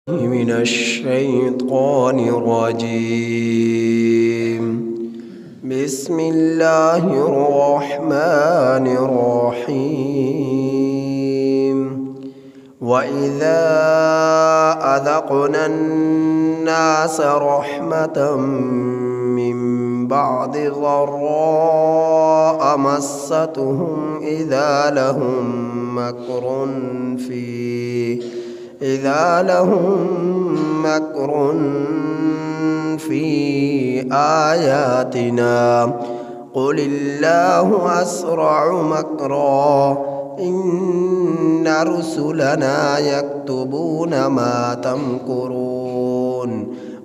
من الشيطان الرجيم. بسم الله الرحمن الرحيم. وإذا أذقنا الناس رحمة من بعد ضراء مستهم إذا لهم مكر في آياتنا قل الله أسرع مكرا إن رسلنا يكتبون ما تمكرون.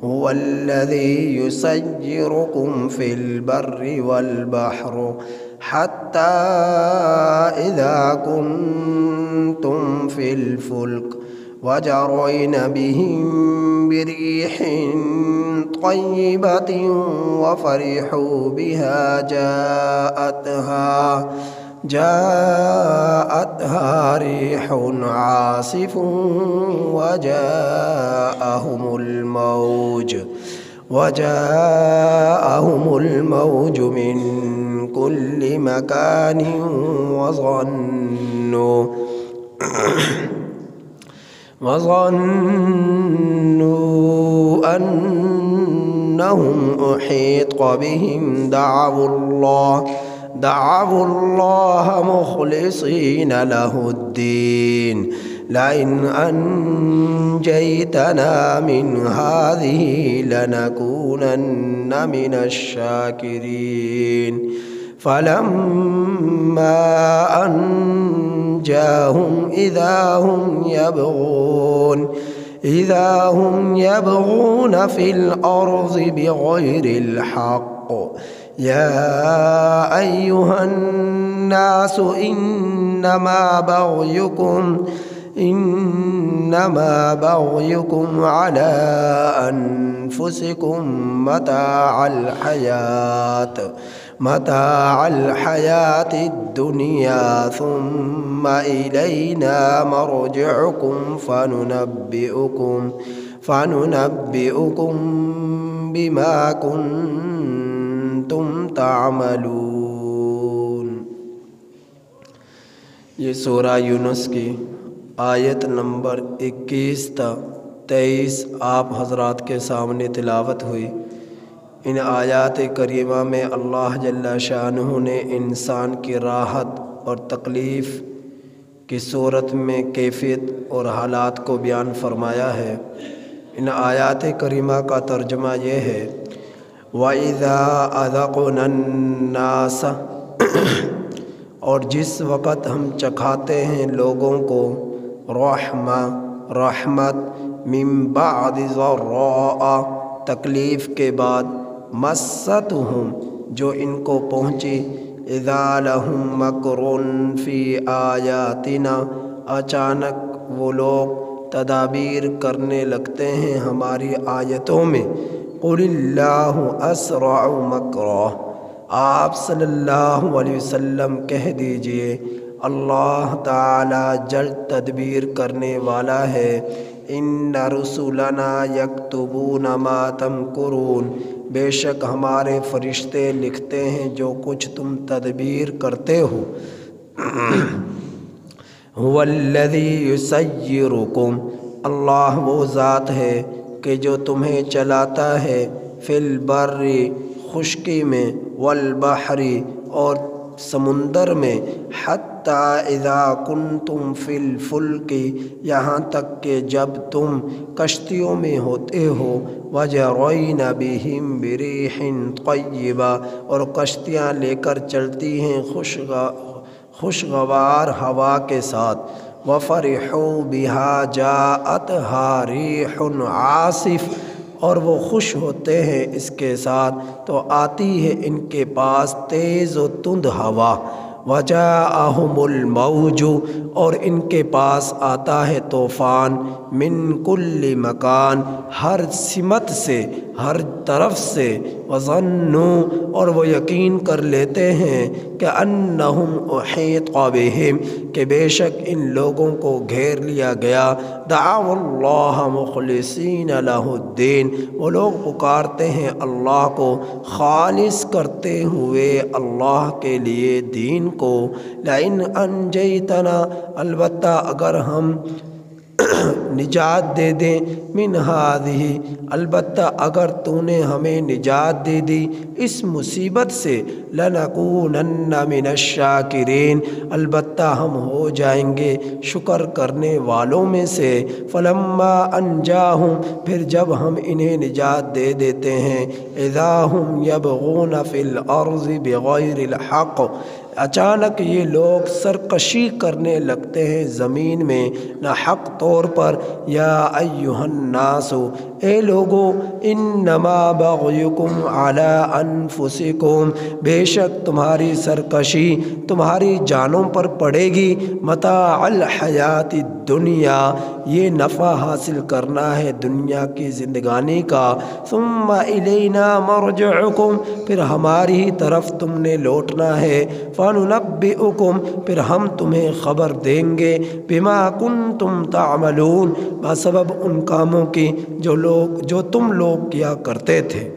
هو الذي يسيركم في البر والبحر حتى إذا كنتم في الفلك وجرين بهم بريح طيبة وفرحوا بها جاءتها ريح عاصف وجاءهم الموج من كل مكان وظنوا أنهم أحيط بهم دعوا الله مخلصين له الدين لئن أنجيتنا من هذه لنكونن من الشاكرين. فلما أنجاهم إذا هم يبغون في الأرض بغير الحق. يا أيها الناس إنما بغيكم على أنفسكم متاع الحياة الدنيا ثم إلينا مرجعكم فننبئكم بما كنتم تعملون. یہ سورہ یونس کی آیت نمبر 21 تا 23 آپ حضرات کے سامنے تلاوت ہوئی۔ ان آیات کریمہ میں اللہ جل شانہ نے انسان کی راحت اور تکلیف کی صورت میں کیفیت اور حالات کو بیان فرمایا ہے۔ ان آیات کریمہ کا ترجمہ یہ ہے وَإِذَا أَذَقْنَا النَّاسَ اور جس وقت ہم چکھاتے ہیں لوگوں کو رحمت من بعد ضراء تکلیف کے بعد مستہم جو ان کو پہنچی اذا لہم مکر فی آیاتنا اچانک وہ لوگ تدابیر کرنے لگتے ہیں ہماری آیتوں میں۔ قل اللہ اسرع مکرا آپ صلی اللہ علیہ وسلم کہہ دیجئے اللہ تعالی جلد تدبیر کرنے والا ہے۔ ان رسولنا یکتبون ما تمکرون بے شک ہمارے فرشتے لکھتے ہیں جو کچھ تم تدبیر کرتے ہو۔ هو الذی یسیرکم اللہ وہ ذات ہے کہ جو تمہیں چلاتا ہے فی البر خشکی میں والبحر اور سمندر میں حتی اذا کنتم فی الفلک یہاں تک کہ جب تم کشتیوں میں ہوتے ہو وجرین بہم بریح طیبہ اور کشتیاں لے کر چلتی ہیں خوشگوار ہوا کے ساتھ وفرحوا بہا جاءتها ریح عاصف اور وہ خوش ہوتے ہیں اس کے ساتھ تو آتی ہے ان کے پاس تیز و تند ہوا وجاءہم الموج اور ان کے پاس آتا ہے طوفان من کل مکان ہر سمت سے ہر طرف سے وظنوا اور وہ یقین کر لیتے ہیں کہ انہم احیط بہم کہ بے شک ان لوگوں کو گھیر لیا گیا، دعوا اللہ مخلصین لہ الدین وہ لوگ پکارتے ہیں اللہ کو خالص کرتے ہوئے اللہ کے لیے دین کو، لئن انجیتنا البتہ اگر ہم نجات دے دیں، من ہذہ البتہ اگر تو نے ہمیں نجات دے دی اس مصیبت سے، لنکونن من الشاکرین البتہ ہم ہو جائیں گے شکر کرنے والوں میں سے، فلما انجاہم پھر جب ہم انہیں نجات دے دیتے ہیں، اذا ہم یبغون فی الارض بغیر الحق اچانک یہ لوگ سرکشی کرنے لگتے ہیں زمین میں نہ حق طور پر، یا ایھا الناس اے لوگو انما بغیکم علی انفسکم بے شک تمہاری سرکشی تمہاری جانوں پر پڑے گی، متاع الحیات الدنیا یہ نفع حاصل کرنا ہے دنیا کی زندگانی کا، ثم الینا مرجعکم پھر ہماری ہی طرف تم نے لوٹنا ہے، فننبئکم پھر ہم تمہیں خبر دیں گے، بما کنتم تعملون بسبب ان کاموں کی جو تم لوگ کیا کرتے تھے۔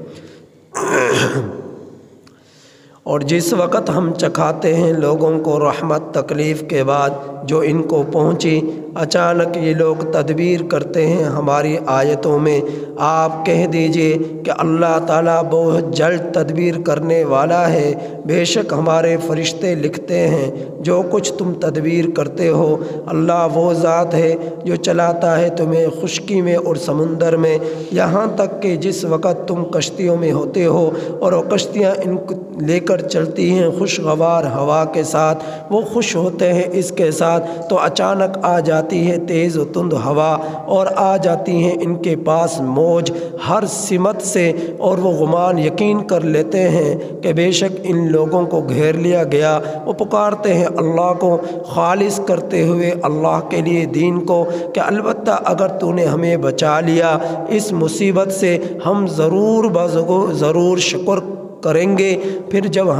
اور جس وقت ہم چکھاتے ہیں لوگوں کو رحمت تکلیف کے بعد جو ان کو پہنچی، اچانک یہ لوگ تدبیر کرتے ہیں ہماری آیتوں میں، آپ کہہ دیجئے کہ اللہ تعالیٰ بہت جلد تدبیر کرنے والا ہے، بے شک ہمارے فرشتے لکھتے ہیں جو کچھ تم تدبیر کرتے ہو، اللہ وہ ذات ہے جو چلاتا ہے تمہیں خشکی میں اور سمندر میں، یہاں تک کہ جس وقت تم کشتیوں میں ہوتے ہو اور وہ کشتیاں ان کو لے کر چلتی ہیں خوشگوار ہوا کے ساتھ، وہ خوش ہوتے ہیں اس کے ساتھ، تو اچانک آ جاتی ہے تیز و تند ہوا اور آ جاتی ہیں ان کے پاس موج ہر سمت سے، اور وہ گمان یقین کر لیتے ہیں کہ بے شک ان لوگوں کو گھیر لیا گیا، وہ پکارتے ہیں اللہ کو خالص کرتے ہوئے اللہ کے لیے دین کو کہ البتہ اگر تو نے ہمیں بچا لیا اس مصیبت سے ہم ضرور شکر کریں گے، پھر جب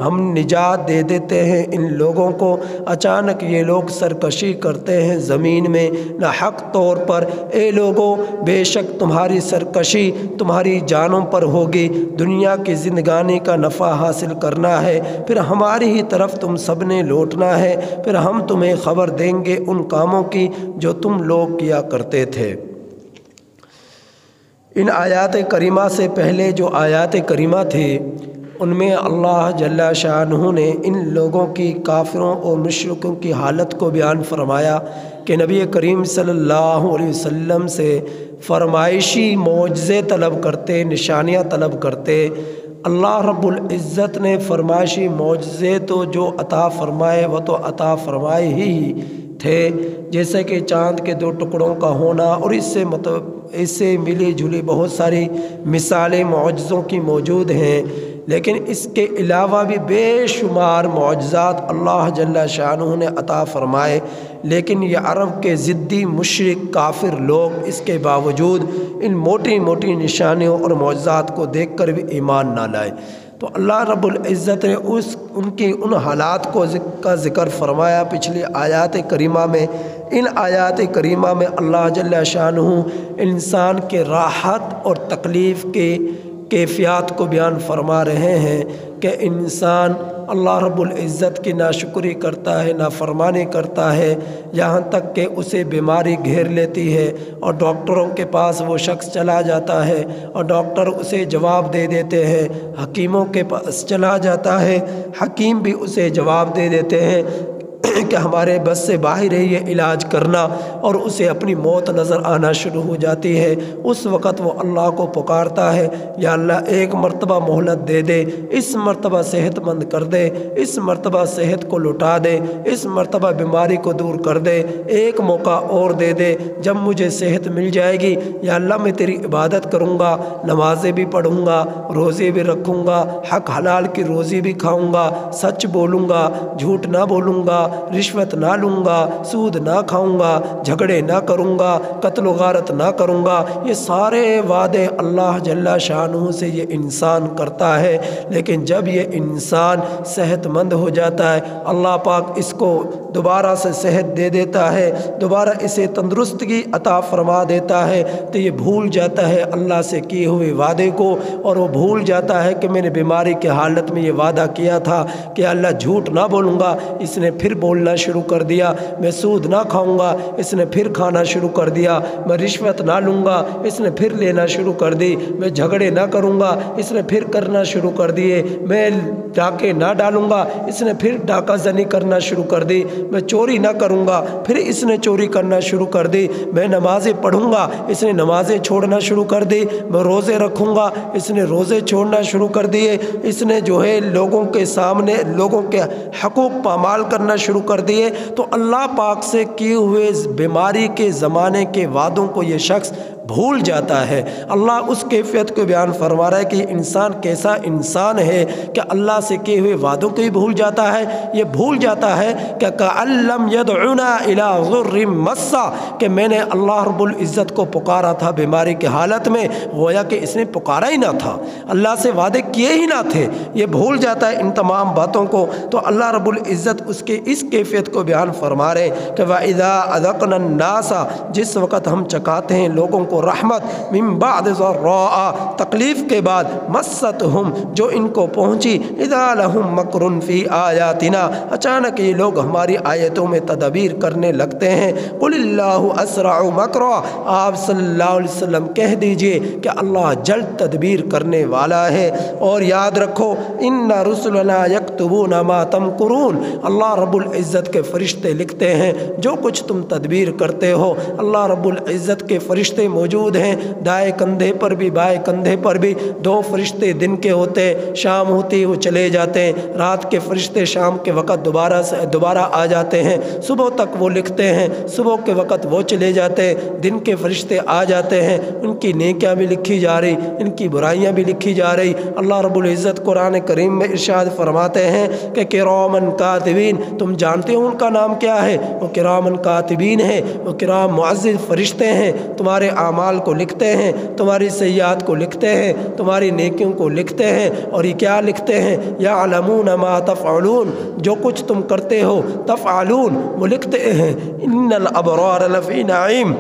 ہم نجات دے دیتے ہیں ان لوگوں کو، اچانک یہ لوگ سرکشی کرتے ہیں زمین میں نہ حق طور پر، اے لوگوں بے شک تمہاری سرکشی تمہاری جانوں پر ہوگی، دنیا کی زندگانی کا نفع حاصل کرنا ہے، پھر ہماری ہی طرف تم سب نے لوٹنا ہے، پھر ہم تمہیں خبر دیں گے ان کاموں کی جو تم لوگ کیا کرتے تھے۔ ان آیات کریمہ سے پہلے جو آیات کریمہ تھی ان میں اللہ جل شانہ نے ان لوگوں کی کافروں اور مشرکوں کی حالت کو بیان فرمایا کہ نبی کریم صلی اللہ علیہ وسلم سے فرمائشی معجزے طلب کرتے، نشانیاں طلب کرتے، اللہ رب العزت نے فرمائشی معجزے تو جو عطا فرمائے وہ تو عطا فرمائے ہی تھے، جیسے کہ چاند کے 2 ٹکڑوں کا ہونا، اور اس سے ملی جلی بہت ساری مثالیں معجزوں کی موجود ہیں، لیکن اس کے علاوہ بھی بے شمار معجزات اللہ جل شانہ نے عطا فرمائے، لیکن یہ عرب کے ضدی مشرک کافر لوگ اس کے باوجود ان موٹی موٹی نشانیوں اور معجزات کو دیکھ کر بھی ایمان نہ لائے۔ تو اللہ رب العزت نے ان حالات کا ذکر فرمایا پچھلی آیات کریمہ میں۔ ان آیات کریمہ میں اللہ جل شانہ انسان کے راحت اور تکلیف کے کیفیات کو بیان فرما رہے ہیں کہ انسان اللہ رب العزت کی ناشکری کرتا ہے، نافرمانی کرتا ہے، یہاں تک کہ اسے بیماری گھیر لیتی ہے اور ڈاکٹروں کے پاس وہ شخص چلا جاتا ہے اور ڈاکٹر اسے جواب دے دیتے ہیں، حکیموں کے پاس چلا جاتا ہے، حکیم بھی اسے جواب دے دیتے ہیں کہ ہمارے بس سے باہر ہے یہ علاج کرنا، اور اسے اپنی موت نظر آنا شروع ہو جاتی ہے۔ اس وقت وہ اللہ کو پکارتا ہے، یا اللہ ایک مرتبہ مہلت دے دے، اس مرتبہ صحت مند کر دے، اس مرتبہ صحت کو لوٹا دے، اس مرتبہ بیماری کو دور کر دے، ایک موقع اور دے دے، جب مجھے صحت مل جائے گی یا اللہ میں تیری عبادت کروں گا، نمازیں بھی پڑھوں گا، روزے بھی رکھوں گا، حق حلال کی روزی بھی کھاؤں گا، سچ بولوں گا، جھوٹ نہ بولوں گا، رشوت نہ لوں گا، سود نہ کھاؤں گا، جھگڑے نہ کروں گا، قتل و غارت نہ کروں گا۔ یہ سارے وعدے اللہ جل شانہ سے یہ انسان کرتا ہے، لیکن جب یہ انسان صحت مند ہو جاتا ہے، اللہ پاک اس کو دوبارہ سے صحت دے دیتا ہے، دوبارہ اسے تندرستگی عطا فرما دیتا ہے، تو یہ بھول جاتا ہے اللہ سے کیے ہوئے وعدے کو، اور وہ بھول جاتا ہے کہ میں نے بیماری کے حالت میں یہ وعدہ کیا تھا کہ اللہ جھوٹ نہ بولوں گا، اس نے پھر بولنا شروع کر دیا۔ میں سود نہ کھاؤں گا، اس نے پھر کھانا شروع کر دیا۔ میں رشوت نہ لوں گا، اس نے پھر لینا شروع کر دی۔ میں جھگڑے نہ کروں گا، اس نے پھر کرنا شروع کر دیے۔ میں ڈاکے نہ ڈالوں گا، اس نے پھر ڈاکہ زنی کرنا شروع کر دی۔ میں چوری نہ کروں گا، پھر اس نے چوری کرنا شروع کر دی۔ میں نمازیں پڑھوں گا، اس نے نمازیں چھوڑنا شروع کر دی۔ میں روزے رکھوں گا، اس نے روزے چھوڑنا شروع کر دیے۔ اس نے جو ہے لوگوں کے سامنے لوگوں کے حقوق پامال کرنا شروع کر دیے۔ تو اللہ پاک سے کیے ہوئے بیماری کے زمانے کے وعدوں کو یہ شخص بھول جاتا ہے۔ اللہ اس کیفیت کو بیان فرما رہا ہے کہ یہ انسان کیسا انسان ہے کہ اللہ سے کیے ہوئے وعدوں کو ہی بھول جاتا ہے۔ یہ بھول جاتا ہے کہ کأن لم يدعنا إلى ضر مسا، کہ میں نے اللہ رب العزت کو پکارا تھا بیماری کے حالت میں، گویا کہ اس نے پکارا ہی نہ تھا، اللہ سے وعدے کیے ہی نہ تھے۔ یہ بھول جاتا ہے ان تمام باتوں کو، تو اللہ رب العزت اس کے اس کیفیت کو بیان فرما رہے کہ وَإِذَا أَذَقْنَا النَّاسَ، جس وقت ہم چکاتے ہیں لوگوں کو رحمت، من بعد ضراء، تکلیف کے بعد، مستہم، جو ان کو پہنچی، اذا لہم مکر فی آیاتنا، اچانک یہ لوگ ہماری آیتوں میں تدبیر کرنے لگتے ہیں۔ قل اللہ اسرع مکرا، آپ صلی اللہ علیہ وسلم کہہ دیجئے کہ اللہ جلد تدبیر کرنے والا ہے۔ اور یاد رکھو ان رسلنا یکتبون ما تمکرون، اللہ رب العزت کے فرشتے لکھتے ہیں جو کچھ تم تدبیر کرتے ہو۔ اللہ رب العزت کے فرشتے موجود ہیں، دائیں کندھے پر بھی بائیں کندھے پر بھی۔ دو فرشتے دن کے ہوتے، شام ہوتی وہ چلے جاتے ہیں، رات کے فرشتے شام کے وقت دوبارہ آ جاتے ہیں، صبح تک وہ لکھتے ہیں، صبح کے وقت وہ چلے جاتے ہیں، دن کے فرشتے آ جاتے ہیں، ان کی نیکیاں بھی لکھی جا رہی، ان کی برائیاں بھی لکھی جا رہی۔ اللہ رب العزت قرآن کریم میں ارشاد فرماتے ہیں کہ کرامن کاتبین، تم جانتے ہو ان کا نام کیا ہے؟ وہ کرامن کاتبین ہیں، وہ کرام معزز فرشتے ہیں، تمہارے اعمال کو لکھتے ہیں، تمہاری سیئات کو لکھتے ہیں، تمہاری نیکیوں کو لکھتے ہیں۔ اور یہ کیا لکھتے ہیں؟ یعلمون ما تفعلون، جو کچھ تم کرتے ہو، تفعلون وہ لکھتے ہیں۔ ان الابرار لفی نعیم،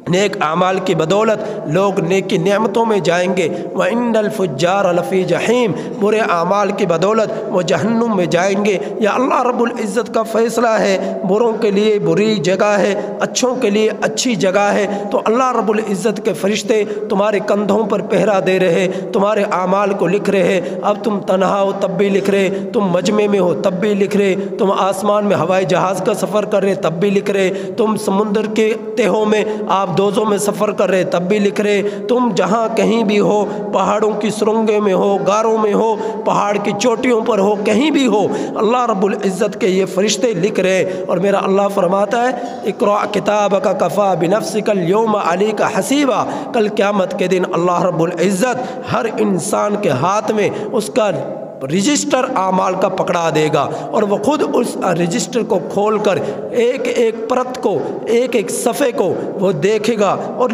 نیک اعمال کی بدولت لوگ نیکی نعمتوں میں جائیں گے۔ وَإِنَّ الْفُجَّارَ لَفِي جَحِيمٍ، برے اعمال کی بدولت وہ جہنم میں جائیں گے۔ یا اللہ رب العزت کا فیصلہ ہے، بروں کے لیے بری جگہ ہے، اچھوں کے لیے اچھی جگہ ہے۔ تو اللہ رب العزت کے فرشتے تمہارے کندھوں پر پہرا دے رہے، تمہارے اعمال کو لکھ رہے۔ اب تم تنہا ہو تب بھی لکھ رہے، تم مجمع میں ہو تب بھی لکھ رہے، تم آسمان میں ہوائی جہاز کا سفر کر رہے تب بھی لکھ رہے، تم سمندر کے تہوں میں آپ دوزوں میں سفر کر رہے تب بھی لکھ رہے، تم جہاں کہیں بھی ہو، پہاڑوں کی سرنگیں میں ہو، غاروں میں ہو، پہاڑ کی چوٹیوں پر ہو، کہیں بھی ہو، اللہ رب العزت کے یہ فرشتے لکھ رہے۔ اور میرا اللہ فرماتا ہے اقرأ کتابک کفی بنفسک اليوم علیک حسیبا، کل قیامت کے دن اللہ رب العزت ہر انسان کے ہاتھ میں اس کا رجسٹر اعمال کا پکڑا دے گا، اور وہ خود اس رجسٹر کو کھول کر ایک ایک پرت کو، ایک ایک صفحے کو وہ دیکھے گا اور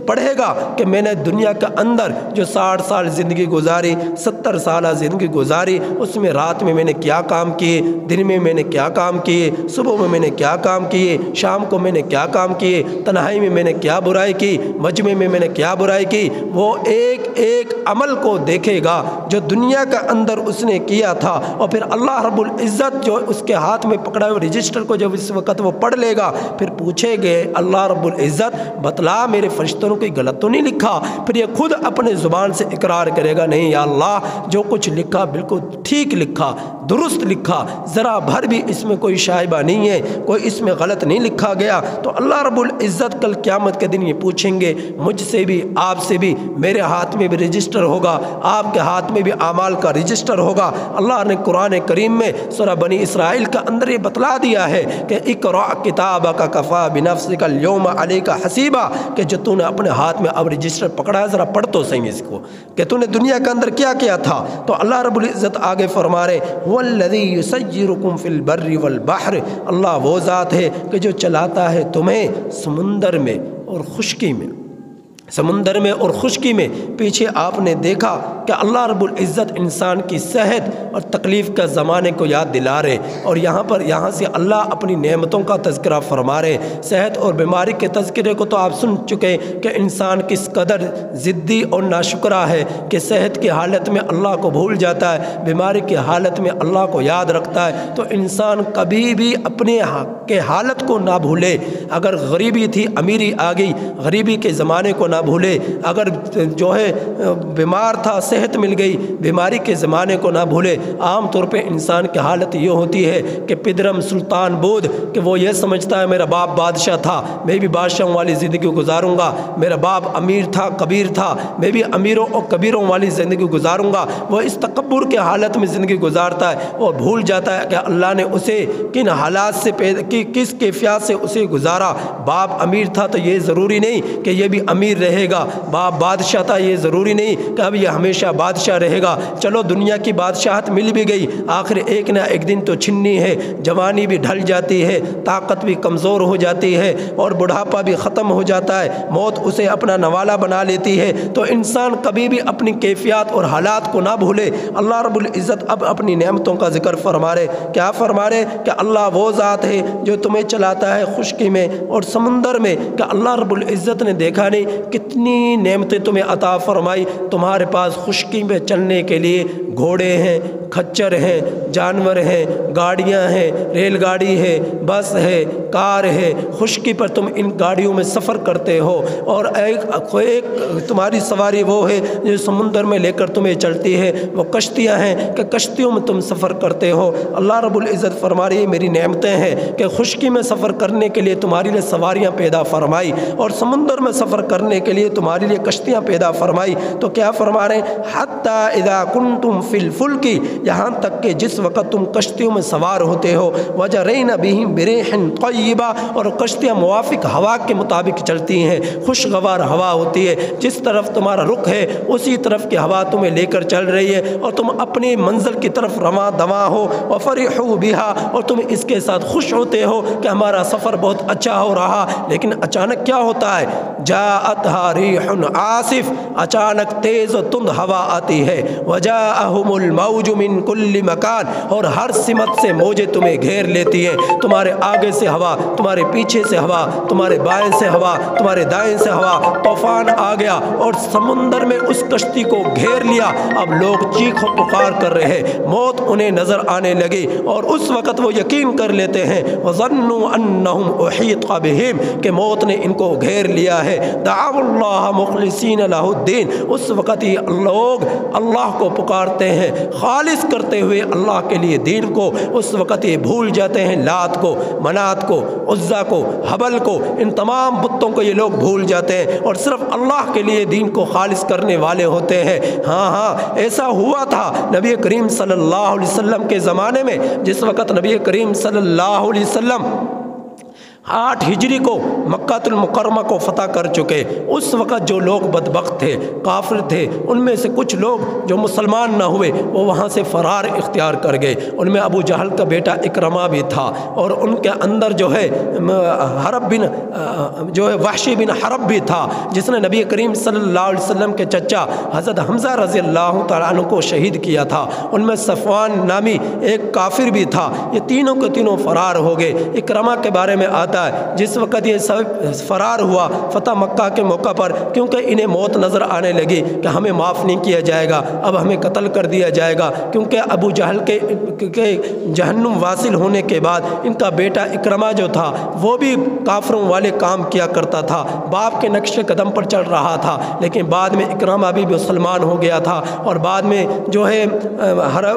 پڑھے گا کہ میں نے دنیا کے اندر جو 60 سال زندگی گزاری، 70 سالہ زندگی گزاری، اس میں رات میں میں نے کیا کام کیے، دن میں نے کیا کام کیے، صبح میں نے کیا کام کیے، شام کو میں نے کیا کام کیے، تنہائی میں نے کیا برائی کی، مجمع میں نے کیا برائی کی۔ وہ ایک ایک عمل کو دیکھے گا جو دنیا کا اندر اس نے کیا تھا، اور پھر اللہ رب العزت جو اس کے ہاتھ میں پکڑا ہوئے رجسٹر کو جب اس وقت وہ پڑھ لے گا، پھر پوچھے گئے اللہ رب العزت بتلا میرے فرشتوں نے کوئی غلط تو نہیں لکھا؟ پھر یہ خود اپنے زبان سے اقرار کرے گا نہیں یا اللہ جو کچھ لکھا بالکل ٹھیک لکھا، درست لکھا، ذرا بھر بھی اس میں کوئی شائبہ نہیں ہے، کوئی اس میں غلط نہیں لکھا گیا۔ تو اللہ رب العزت کل قیامت کے دن یہ پوچھیں گے مجھ سے بھی، آپ سے بھی، میرے ہاتھ میں بھی رجسٹر ہوگا، آپ کے ہاتھ میں بھی اعمال کا رجسٹر ہوگا۔ اللہ نے قرآن کریم میں سورہ بنی اسرائیل کا اندر یہ بتلا دیا ہے کہ اقرأ کتابک کفی بنفسک اليوم علیک حسیبا، کہ جو تو نے اپنے ہاتھ میں اب رجسٹر پکڑا ہے ذرا پڑھ تو صحیح اس کو کہ تو نے دنیا کے اندر کیا کیا تھا۔ تو اللہ رب العزت آگے فرما رہے هو الذی یسیرکم فی البر والبحر، اللہ وہ ذات ہے کہ جو چلاتا ہے تمہیں سمندر میں اور خشکی میں، سمندر میں اور خشکی میں۔ پیچھے آپ نے دیکھا کہ اللہ رب العزت انسان کی صحت اور تکلیف کا زمانے کو یاد دلا رہے، اور یہاں سے اللہ اپنی نعمتوں کا تذکرہ فرما رہے۔ صحت اور بیماری کے تذکرے کو تو آپ سن چکے کہ انسان کس قدر ضدی اور ناشکرا ہے کہ صحت کی حالت میں اللہ کو بھول جاتا ہے، بیماری کی حالت میں اللہ کو یاد رکھتا ہے۔ تو انسان کبھی بھی اپنے کے حالت کو نہ بھولے۔ اگر غریبی تھی، امیری آ گئی، غریبی کے زمانے کو نہ بھولے۔ اگر جو ہے بیمار تھا، صحت مل گئی، بیماری کے زمانے کو نہ بھولے۔ عام طور پہ انسان کی حالت یہ ہوتی ہے کہ پدرم سلطان بود، کہ وہ یہ سمجھتا ہے میرا باپ بادشاہ تھا، میں بھی بادشاہوں والی زندگی گزاروں گا، میرا باپ امیر تھا، کبیر تھا، میں بھی امیروں اور کبیروں والی زندگی گزاروں گا۔ وہ اس تکبر کے حالت میں زندگی گزارتا ہے اور بھول جاتا ہے کہ اللہ نے اسے کن حالات سے کس کیفیات سے اسے گزارا۔ باپ امیر تھا تو یہ ضروری نہیں کہ یہ بھی امیر رہے گا، باپ بادشاہ تھا یہ ضروری نہیں کہ اب یہ ہمیشہ بادشاہ رہے گا۔ چلو دنیا کی بادشاہت مل بھی گئی، آخر ایک نہ ایک دن تو چھننی ہے، جوانی بھی ڈھل جاتی ہے، طاقت بھی کمزور ہو جاتی ہے، اور بڑھاپا بھی ختم ہو جاتا ہے، موت اسے اپنا نوالا بنا لیتی ہے۔ تو انسان کبھی بھی اپنی کیفیات اور حالات کو نہ بھولے۔ اللہ رب العزت اب اپنی نعمتوں کا ذکر فرما رہے، کیا فرما رہے؟ کہ اللہ وہ ذات ہے جو تمہیں چلاتا ہے خشکی میں اور سمندر میں۔ کہ اللہ رب العزت نے دیکھا نہیں کتنی نعمتیں تمہیں عطا فرمائی، تمہارے پاس خشکی میں چلنے کے لیے گھوڑے ہیں، کھچر ہیں، جانور ہیں، گاڑیاں ہیں، ریل گاڑی ہے، بس ہے، کار ہے، خشکی پر تم ان گاڑیوں میں سفر کرتے ہو، اور ایک تمہاری سواری وہ ہے جو سمندر میں لے کر تمہیں چلتی ہے، وہ کشتیاں ہیں کہ کشتیوں میں تم سفر کرتے ہو۔ اللہ رب العزت فرما رہی ہے میری نعمتیں ہیں کہ خشکی میں سفر کرنے کے لیے تمہارے لیے سواریاں پیدا فرمائی، اور سمندر میں سفر کرنے کے لیے تمہارے لیے کشتیاں پیدا فرمائی۔ تو کیا فرما رہے ہیں؟ حتی اذا کنتم فی الفلک، یہاں تک کہ جس وقت تم کشتیوں میں سوار ہوتے ہو، وجرین بہم بريح طیبہ، اور کشتیاں موافق ہوا کے مطابق چلتی ہیں، خوشگوار ہوا ہوتی ہے، جس طرف تمہارا رخ ہے اسی طرف کی ہوا تمہیں لے کر چل رہی ہے، اور تم اپنی منزل کی طرف رواں دواں ہو، وفرحوا بها، اور تم اس کے ساتھ خوش ہوتے ہو کہ ہمارا سفر بہت اچھا ہو رہا۔ لیکن اچانک کیا ہوتا ہے؟ جاءتها ریح عاصف، اچانک تیز و تند ہوا آتی ہے، وجاءہم الموج من کل مکان، اور ہر سمت سے موجیں تمہیں گھیر لیتی ہیں، تمہارے آگے سے ہوا، تمہارے پیچھے سے ہوا، تمہارے بائیں سے ہوا، تمہارے دائیں سے ہوا، طوفان آ گیا اور سمندر میں اس کشتی کو گھیر لیا۔ اب لوگ چیخ و پکار کر رہے، موت انہیں نظر آنے لگی، اور اس وقت وہ یقین کر لیتے ہیں، وظنوا انہم احیط بہم، کہ موت نے ان کو گھیر لیا ہے۔ دعوا اللہ مخلصین لہ الدین، اس وقت یہ لوگ اللہ کو پکارتے ہیں خالص کرتے ہوئے اللہ کے لیے دین کو۔ اس وقت یہ بھول جاتے ہیں لات کو، منات کو، عزا کو، حبل کو، ان تمام بتوں کو یہ لوگ بھول جاتے ہیں، اور صرف اللہ کے لیے دین کو خالص کرنے والے ہوتے ہیں۔ ہاں ایسا ہوا تھا نبی کریم صلی اللہ علیہ وسلم کے زمانے میں، جس وقت نبی کریم صلی اللہ علیہ وسلم 8 ہجری کو مکہ المکرمہ کو فتح کر چکے، اس وقت جو لوگ بدبخت تھے، کافر تھے، ان میں سے کچھ لوگ جو مسلمان نہ ہوئے وہ وہاں سے فرار اختیار کر گئے۔ ان میں ابو جہل کا بیٹا اکرمہ بھی تھا، اور ان کے اندر جو ہے وحشی بن حرب بھی تھا، جس نے نبی کریم صلی اللہ علیہ وسلم کے چچا حضرت حمزہ رضی اللہ تعالیٰ عنہ کو شہید کیا تھا۔ ان میں صفوان نامی ایک کافر بھی تھا۔ یہ تینوں کے تینوں فرار ہو گئے۔ اکرمہ کے بارے میں آتا ہے جس وقت یہ سب فرار ہوا فتح مکہ کے موقع پر، کیونکہ انہیں موت نظر آنے لگی کہ ہمیں معاف نہیں کیا جائے گا، اب ہمیں قتل کر دیا جائے گا، کیونکہ ابو جہل کے جہنم واصل ہونے کے بعد ان کا بیٹا اکرمہ جو تھا وہ بھی کافروں والے کام کیا کرتا تھا، باپ کے نقش قدم پر چل رہا تھا، لیکن بعد میں اکرمہ بھی مسلمان ہو گیا تھا، اور بعد میں جو ہے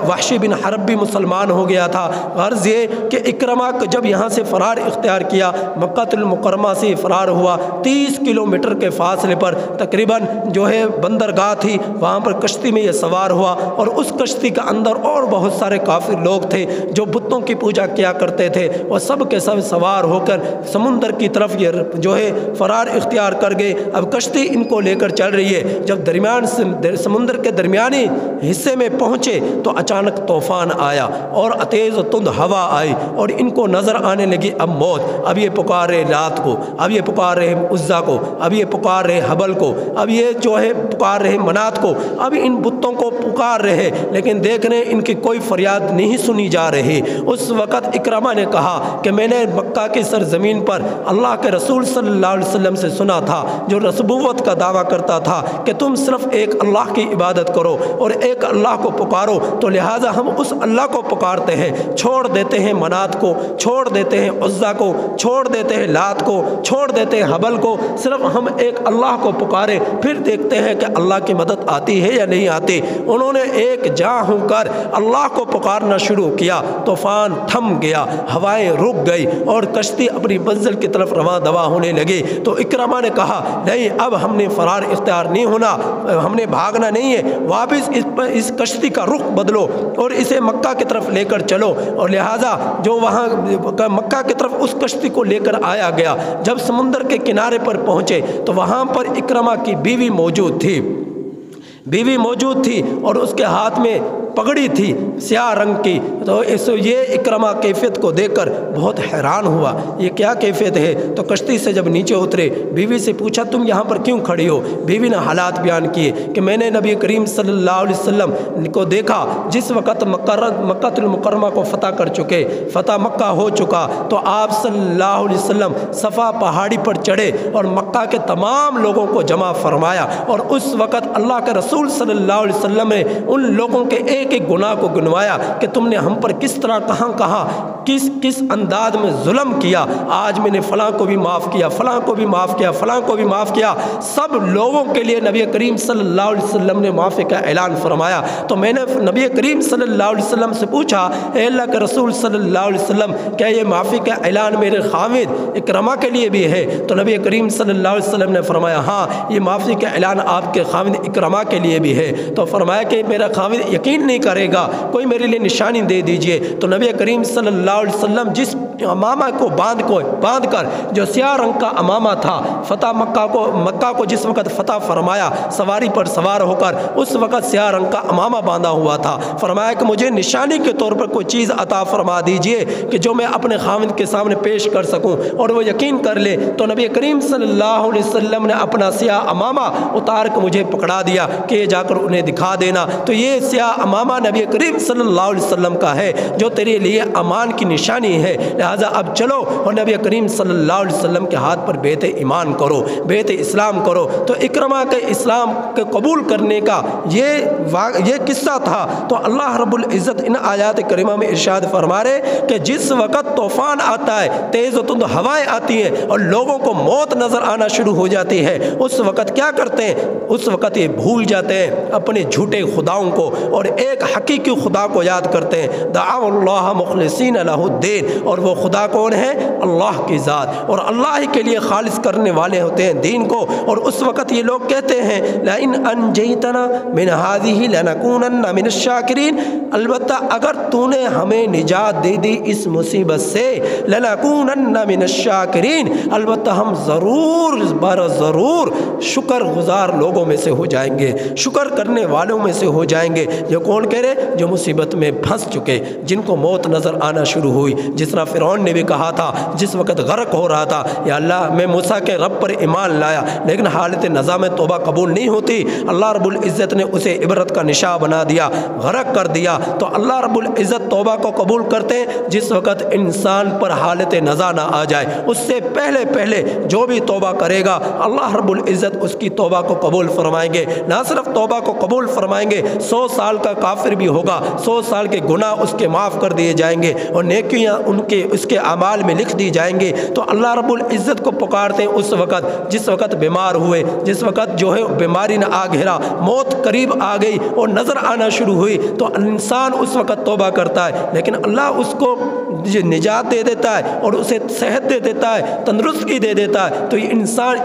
وحشی بن حرب بھی مسلمان ہو گیا تھا۔ غرض یہ کہ اکرمہ جب یہاں سے فرار اختیار کیا کیا، مکہ المکرمہ سے فرار ہوا۔ 30 کلومیٹر کے فاصلے پر تقریباً جو ہے بندرگاہ تھی، وہاں پر کشتی میں یہ سوار ہوا، اور اس کشتی کے اندر اور بہت سارے کافر لوگ تھے جو بتوں کی پوجا کیا کرتے تھے، وہ سب کے سب سوار ہو کر سمندر کی طرف یہ جو ہے فرار اختیار کر گئے۔ اب کشتی ان کو لے کر چل رہی ہے، جب درمیان سمندر کے درمیانی حصے میں پہنچے تو اچانک طوفان آیا اور تیز و تند ہوا آئی، اور ان کو نظر آنے لگی اب موت۔ اب یہ پکار رہے لات کو، اب یہ پکار رہے عزا کو، اب یہ پکار رہے حبل کو، اب یہ جو ہے پکار رہے منات کو، اب ان بتوں کو پکار رہے، لیکن دیکھ رہے ان کی کوئی فریاد نہیں سنی جا رہی۔ اس وقت اکرمہ نے کہا کہ میں نے مکہ کی سرزمین پر اللہ کے رسول صلی اللہ علیہ وسلم سے سنا تھا جو رسوبوت کا دعویٰ کرتا تھا کہ تم صرف ایک اللہ کی عبادت کرو اور ایک اللہ کو پکارو، تو لہٰذا ہم اس اللہ کو پکارتے ہیں، چھوڑ دیتے ہیں منات کو، چھوڑ دیتے ہیں عزا کو، چھوڑ دیتے ہیں لات کو، چھوڑ دیتے ہیں حبل کو، صرف ہم ایک اللہ کو پکارے، پھر دیکھتے ہیں کہ اللہ کی مدد آتی ہے یا نہیں آتی۔ انہوں نے ایک جاں ہو کر اللہ کو پکارنا شروع کیا، طوفان تھم گیا، ہوائیں رک گئی اور کشتی اپنی منزل کی طرف رواں دوا ہونے لگی۔ تو اکرمہ نے کہا نہیں، اب ہم نے فرار اختیار نہیں ہونا، ہم نے بھاگنا نہیں ہے، واپس اس کشتی کا رخ بدلو اور اسے مکہ کی طرف لے کر چلو۔ اور لہٰذا جو وہاں مکہ کی طرف اس کشتی کو لے کر آیا گیا۔ جب سمندر کے کنارے پر پہنچے تو وہاں پر اکرمہ کی بیوی موجود تھی اور اس کے ہاتھ میں پگڑی تھی سیاہ رنگ کی۔ تو یہ اکرمہ کیفیت کو دیکھ کر بہت حیران ہوا، یہ کیا کیفیت ہے؟ تو کشتی سے جب نیچے اترے، بیوی سے پوچھا تم یہاں پر کیوں کھڑی ہو؟ بیوی نے حالات بیان کیے کہ میں نے نبی کریم صلی اللہ علیہ وسلم کو دیکھا جس وقت مکہ المکرمہ کو فتح مکہ ہو چکا، تو آپ صلی اللہ علیہ وسلم صفا پہاڑی پر چڑھے اور مکہ کے تمام لوگوں کو جمع فرمایا، اور اس وقت اللہ کے رسول صلی اللہ علیہ وسلم نے ان لوگوں کے ایک گناہ کو گنوایا کہ تم نے ہم پر کس طرح کہاں کس انداز میں ظلم کیا، آج میں نے فلاں کو بھی معاف کیا، فلاں کو بھی معاف کیا، فلاں کو بھی معاف کیا۔ سب لوگوں کے لیے نبی کریم صلی اللہ علیہ وسلم نے معافی کا اعلان فرمایا۔ تو میں نے نبی کریم صلی اللہ علیہ وسلم سے پوچھا اے اللہ کے رسول صلی اللہ علیہ وسلم، کیا یہ معافی کا اعلان میرے خامد اکرمہ کے لیے بھی ہے؟ تو نبی کریم صلی اللہ علیہ وسلم نے فرمایا ہاں، یہ معافی کا اعلان آپ کے خامد اکرمہ کے لیے بھی ہے۔ تو فرمایا کہ میرا خامد یقین نہیں کرے گا، کوئی میرے لیے نشانی دے دیجئے۔ تو نبی کریم صلی اللہ علیہ وسلم جس امامہ کو باندھ کر جو سیاہ رنگ کا امامہ تھا، مکہ کو جس وقت فتح فرمایا، سواری پر سوار ہو کر اس وقت سیاہ رنگ کا امامہ باندھا ہوا تھا، فرمایا کہ مجھے نشانی کے طور پر کوئی چیز عطا فرما دیجئے کہ جو میں اپنے خامد کے سامنے پیش کر سکوں اور وہ یقین کر لے۔ تو نبی کریم صلی اللہ علیہ وسلم نے اپنا سیاہ امامہ اتار کے مجھے پکڑا دیا کہ یہ جا کر انہیں دکھا دینا۔ تو یہ سیاہ امامہ نبی کریم صلی اللہ علیہ وسلم کا ہے جو تیرے لیے امان کی نشانی ہے، لہذا اب چلو اور نبی کریم صلی اللہ علیہ وسلم کے ہاتھ پر بیعت ایمان کرو، بیعت اسلام کرو۔ تو اکرمہ کے اسلام کے قبول کرنے کا یہ قصہ تھا۔ تو اللہ رب العزت ان آیات کریمہ میں ارشاد فرما رہے کہ جس وقت طوفان آتا ہے، تیز و تند ہوائیں آتی ہیں اور لوگوں کو موت نظر آنا شروع ہو جاتی ہے، اس وقت کیا کرتے ہیں؟ اس وقت یہ بھول جاتے ہیں اپنے جھوٹے خداؤں کو اور ایک حقیقی خدا کو یاد کرتے ہیں۔ دعوا اللہ مخلصین لہ الدین، اور وہ خدا کون ہے؟ اللہ کی ذات، اور اللہ ہی کے لیے خالص کرنے والے ہوتے ہیں دین کو۔ اور اس وقت یہ لوگ کہتے ہیں لئن انجیتنا من هذه لنکونن من الشاکرین، البتہ اگر تو نے ہمیں نجات دے دی اس مصیبت سے، لنکونن من الشاکرین، البتہ ہم ضرور شکر گزار لوگوں میں سے ہو جائیں گے، شکر کرنے والوں میں سے ہو جائیں گے۔ یہ کون کہہ رہے؟ جو مصیبت میں پھنس چکے، جن کو موت نظر آنا شروع ہوئی، جس طرح فرعون نے بھی کہا تھا جس وقت غرق ہو رہا تھا، یا اللہ میں موسیٰ کے رب پر ایمان لایا لیکن حالت نظام توبہ قبول نہیں ہوتی، اللہ رب العزت نے اسے عبرت کا نشاں بنا دیا، غرق کر دیا۔ تو اللہ رب العزت توبہ کو قبول کرتے ہیں جس وقت انسان پر حالت نزا نہ آ جائے، اس سے پہلے جو بھی توبہ کرے گا اللہ رب العزت اس کی توبہ کو قبول فرمائیں گے۔ نہ صرف توبہ کو قبول فرمائیں گے، 100 سال کا کافر بھی ہوگا 100 سال کے گناہ اس کے معاف کر دیے جائیں گے اور نیکیاں اس کے اعمال میں لکھ دی جائیں گے۔ تو اللہ رب العزت کو پکارتے ہیں اس وقت جس وقت بیمار ہوئے، جس وقت جو ہے بیماری نہ آ گھیرا، موت قریب آ گئی اور نظر آنا شروع ہوئی، تو انسان اس وقت توبہ کرتا ہے، لیکن اللہ اس کو نجات دے دیتا ہے اور اسے صحت دے دیتا ہے، تندرستگی دے دیتا ہے، تو یہ انسان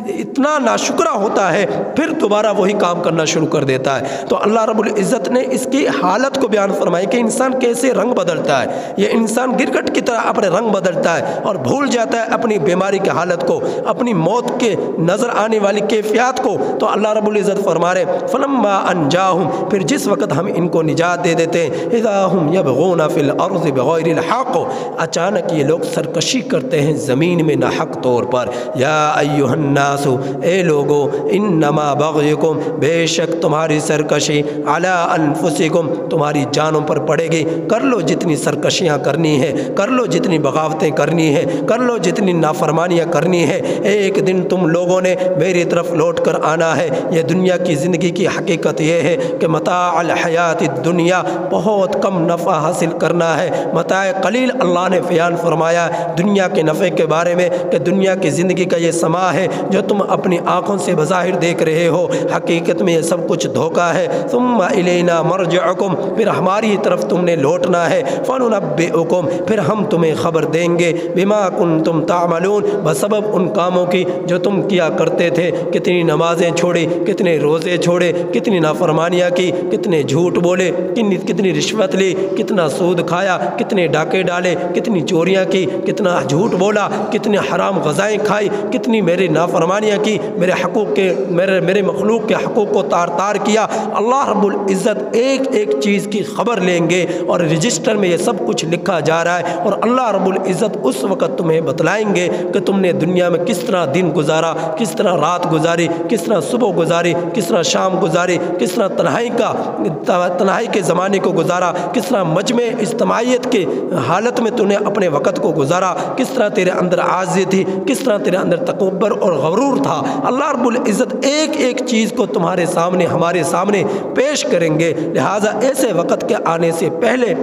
اتنا ناشکرہ ہوتا ہے، پھر دوبارہ وہی کام کرنا شروع کر دیتا ہے۔ تو اللہ رب العزت نے اس کی حالت کو بیان فرمایا کہ انسان کیسے رنگ بدلتا ہے۔ یہ انسان گرگٹ کی طرح اپنے رنگ بدلتا ہے اور بھول جاتا ہے اپنی بیماری کی حالت کو، اپنی موت کے نظر آنے والی کیفیات کو۔ تو اللہ رب العزت فرما رہے فلما انجاہم، پھر جس وقت ہم ان کو نجات دے دیتے ہیں، اذا ہم یبغون فی الارض بغیر الحق، اچانک یہ لوگ سرکشی کرتے ہیں زمین میں ناحق طور پر۔ یا ایھا الناس، اے لوگو، انما بغیکم، بے شک تمہاری سرکشی، علی انفسکم، تمہاری جانوں پر پڑے گی۔ کر لو جتنی سرکشیاں کرنی ہے، کر لو جتنی بغاوتیں کرنی ہے، کر لو جتنی نافرمانیاں کرنی ہے، ایک دن تم لوگوں نے میری طرف لوٹ کر آنا ہے۔ یہ دنیا کی زندگی کی حقیقت یہ ہے کہ متاع الحیات الدنیا، بہت کم نفع حاصل کرنا ہے، متاع قلیل۔ اللہ نے بیان فرمایا دنیا کے نفع کے بارے میں کہ دنیا کی زندگی کا یہ سما ہے جو تم اپنی آنکھوں سے بظاہر دیکھ رہے ہو، حقیقت میں یہ سب کچھ دھوکہ ہے۔ ثم الینا مرجعکم، پھر ہماری طرف تم نے لوٹنا ہے۔ فننبئکم، پھر ہم تمہیں خبر دیں گے، بما کنتم تعملون، بسبب ان کاموں کی جو تم کیا کرتے تھے۔ کتنی نمازیں چھوڑی، کتنے روزے چھوڑے، کتنی نافرمانیاں کی، کتنے جھوٹ بولے، کتنی رشوت لی، کتنا سود کھایا، کتنے ڈاکے ڈالے، کتنی چوریاں کی، کتنا جھوٹ بولا، کتنے حرام غذائیں کھائی، کتنی میری نافرمانیاں کی، میرے حقوق کے میرے مخلوق کے حقوق کو تار تار کیا۔ اللہ رب العزت ایک ایک چیز کی خبر لیں گے اور رجسٹر میں یہ سب کچھ لکھا جا رہا ہے، اور اللہ رب العزت اس وقت تمہیں بتلائیں گے کہ تم نے دنیا میں کس طرح دن گزارا، کس طرح رات گزاری، کس طرح صبح گزاری، کس طرح شام گزاری، کس طرح تنہائی کے زمانے کو گزارا، کس طرح مجمع اجتماعیت کے حالت میں تو نے اپنے وقت کو گزارا، کس طرح تیرے اندر عاجزی تھی، کس طرح تیرے اندر تکبر اور غرور تھا۔ اللہ رب العزت ایک ایک چیز کو تمہارے سامنے، ہمارے سامنے پیش کریں گے۔ لہٰذا ایسے وقت کے آنے سے پہلے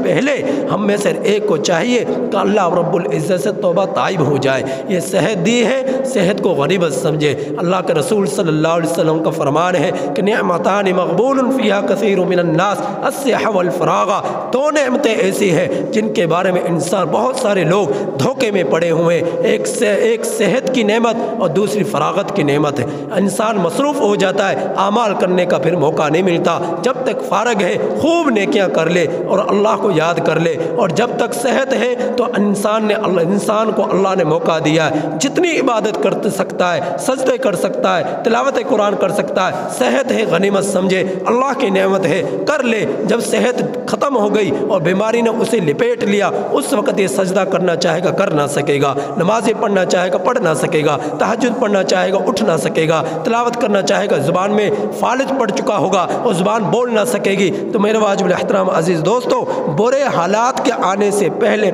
ہم میں سے ایک کو چاہیے کہ اللہ رب العزت سے توبہ طائب ہو جائے۔ یہ صحت دی ہے، صحت کو غنیمت سمجھے۔ اللہ کے رسول صلی اللہ علیہ وسلم کا فرمان ہے کہ نعمتان مغبون فیہا کثیر من الناس، الصحہ والفراغ، دو نعمتیں ایسی ہیں جن کے بارے میں انسان، بہت سارے لوگ دھوکے میں پڑے ہوئے ہیں۔ ایک صحت کی نعمت اور دوسری فراغت کی نعمت ہے۔ انسان مصروف ہو جاتا ہے، اعمال کرنے کا پھر موقع نہیں ملتا۔ جب تک فارغ ہے خوب نیکیاں کر لے اور اللہ کو یاد کر لے، اور جب تک صحت ہے تو انسان کو اللہ نے موقع دیا ہے، جتنی عبادت کر سکتا ہے، سجدے کر سکتا ہے، تلاوت قرآن کر سکتا ہے۔ صحت ہے غنیمت سمجھے، اللہ کی نعمت ہے، کر لے۔ جب صحت ختم ہو گئی اور بیماری نے اسے لپیٹ لیا، اس وقت یہ سجدہ کرنا چاہے گا کر نہ سکے گا، نمازیں پڑھنا چاہے گا پڑھ نہ سکے گا، تہجد پڑھنا چاہے گا اٹھ نہ سکے گا، تلاوت کرنا چاہے گا زبان میں فالج پڑ چکا ہوگا اور زبان بول نہ سکے گی۔ تو میرے واجب الاحترام عزیز دوستو، برے حالات کے آنے سے پہلے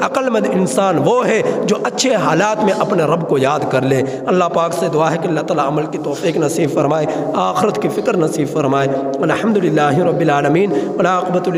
عقل مند انسان وہ ہے جو اچھے حالات میں اپنے رب کو یاد کر لے۔ اللہ پاک سے دعا ہے کہ اللہ تعالیٰ عمل کی توفیق نصیب فرمائے، آخرت کی فکر نصیب فرمائے۔ الحمدللہ رب العالمین، والعاقبۃ